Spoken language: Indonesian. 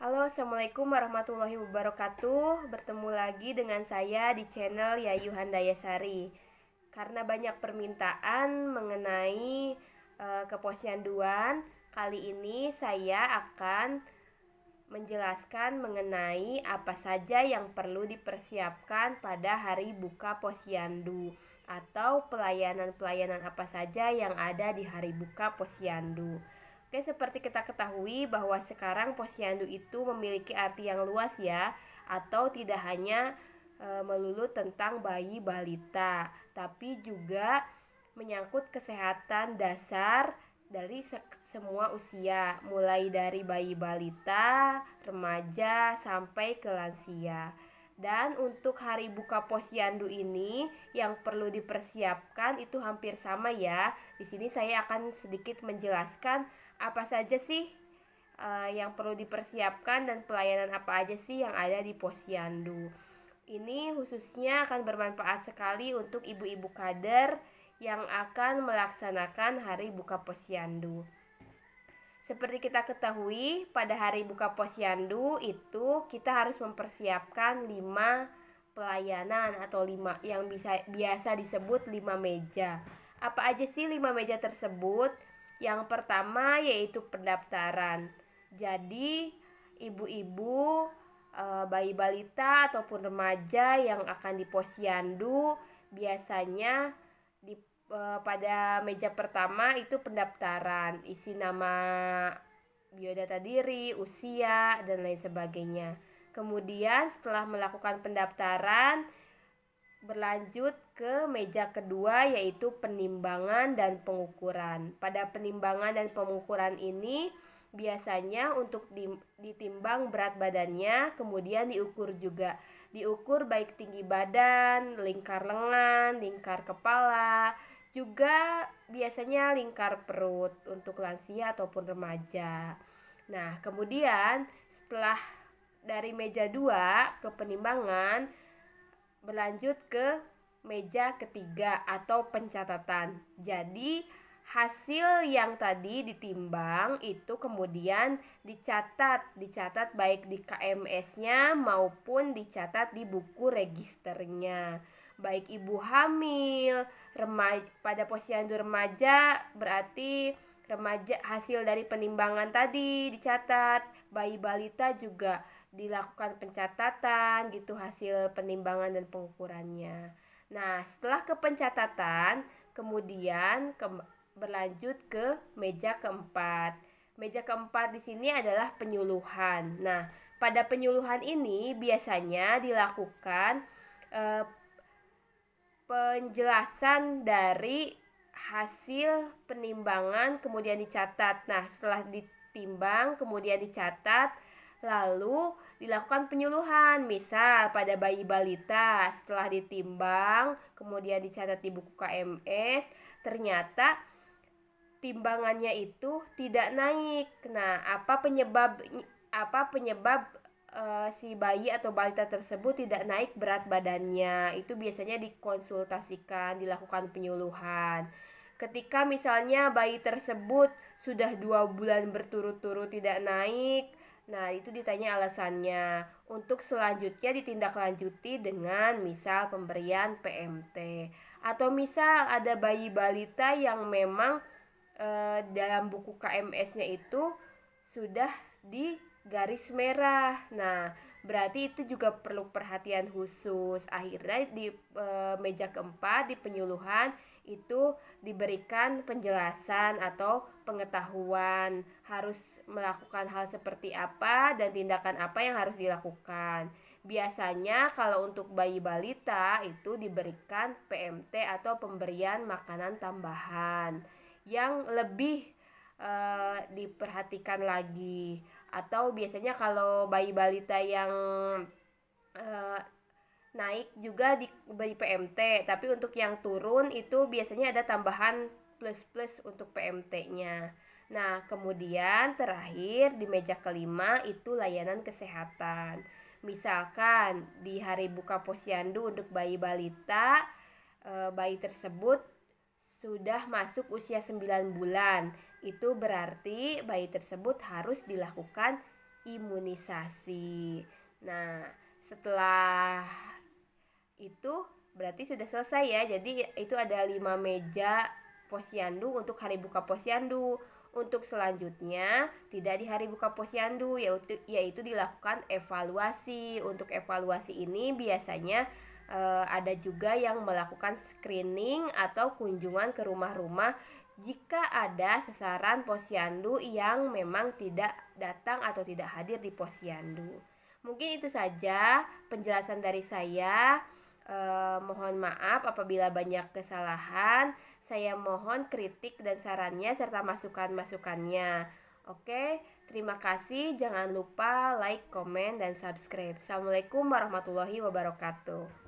Halo, Assalamualaikum warahmatullahi wabarakatuh. Bertemu lagi dengan saya di channel Yayu Handayasari. Karena banyak permintaan mengenai keposyanduan, kali ini saya akan menjelaskan mengenai apa saja yang perlu dipersiapkan pada hari buka posyandu atau pelayanan-pelayanan apa saja yang ada di hari buka posyandu. Oke, seperti kita ketahui bahwa sekarang posyandu itu memiliki arti yang luas ya, atau tidak hanya melulu tentang bayi balita, tapi juga menyangkut kesehatan dasar dari semua usia, mulai dari bayi balita, remaja, sampai ke lansia. Dan untuk hari buka posyandu ini yang perlu dipersiapkan itu hampir sama ya. Di sini saya akan sedikit menjelaskan apa saja sih yang perlu dipersiapkan dan pelayanan apa aja sih yang ada di posyandu. Ini khususnya akan bermanfaat sekali untuk ibu-ibu kader yang akan melaksanakan hari buka posyandu. Seperti kita ketahui, pada hari buka posyandu itu kita harus mempersiapkan 5 pelayanan atau 5 yang biasa disebut 5 meja. Apa aja sih 5 meja tersebut? Yang pertama yaitu pendaftaran. Jadi, ibu-ibu, bayi balita ataupun remaja yang akan di posyandu biasanya pada meja pertama itu pendaftaran, isi nama, biodata diri, usia, dan lain sebagainya. Kemudian setelah melakukan pendaftaran, berlanjut ke meja kedua yaitu penimbangan dan pengukuran. Pada penimbangan dan pengukuran ini biasanya untuk ditimbang berat badannya, kemudian diukur juga. Diukur baik tinggi badan, lingkar lengan, lingkar kepala, juga biasanya lingkar perut untuk lansia ataupun remaja. Nah, kemudian setelah dari meja 2 ke penimbangan, berlanjut ke meja ketiga atau pencatatan. Jadi hasil yang tadi ditimbang itu kemudian dicatat baik di KMS-nya maupun dicatat di buku registernya. Baik ibu hamil, pada posyandu remaja berarti remaja hasil dari penimbangan tadi dicatat, bayi balita juga dilakukan pencatatan gitu hasil penimbangan dan pengukurannya. Nah, setelah ke pencatatan, kemudian berlanjut ke meja keempat. Meja keempat di sini adalah penyuluhan. Nah, pada penyuluhan ini biasanya dilakukan penjelasan dari hasil penimbangan kemudian dicatat. Nah, setelah ditimbang kemudian dicatat, lalu dilakukan penyuluhan. Misal pada bayi balita setelah ditimbang kemudian dicatat di buku KMS, ternyata timbangannya itu tidak naik. Nah, apa penyebab si bayi atau balita tersebut tidak naik berat badannya? Itu biasanya dikonsultasikan, dilakukan penyuluhan. Ketika misalnya bayi tersebut sudah 2 bulan berturut-turut tidak naik, nah itu ditanya alasannya. Untuk selanjutnya ditindaklanjuti dengan misal pemberian PMT. Atau misal ada bayi balita yang memang dalam buku KMS-nya itu sudah di garis merah. Nah, berarti itu juga perlu perhatian khusus. Akhirnya di meja keempat di penyuluhan itu diberikan penjelasan atau pengetahuan harus melakukan hal seperti apa dan tindakan apa yang harus dilakukan. Biasanya kalau untuk bayi balita itu diberikan PMT atau pemberian makanan tambahan yang lebih diperhatikan lagi. Atau biasanya kalau bayi balita yang naik juga diberi PMT, tapi untuk yang turun itu biasanya ada tambahan plus-plus untuk PMT-nya. Nah, kemudian terakhir di meja kelima itu layanan kesehatan. Misalkan di hari buka posyandu untuk bayi balita, bayi tersebut sudah masuk usia 9 bulan. Itu berarti bayi tersebut harus dilakukan imunisasi. Nah, setelah itu berarti sudah selesai ya. Jadi itu ada 5 meja posyandu untuk hari buka posyandu. Untuk selanjutnya tidak di hari buka posyandu, yaitu dilakukan evaluasi. Untuk evaluasi ini biasanya ada juga yang melakukan screening atau kunjungan ke rumah-rumah jika ada sasaran posyandu yang memang tidak datang atau tidak hadir di posyandu. Mungkin itu saja penjelasan dari saya. Mohon maaf apabila banyak kesalahan. Saya mohon kritik dan sarannya serta masukan-masukannya. Oke, terima kasih. Jangan lupa like, komen, dan subscribe. Assalamualaikum warahmatullahi wabarakatuh.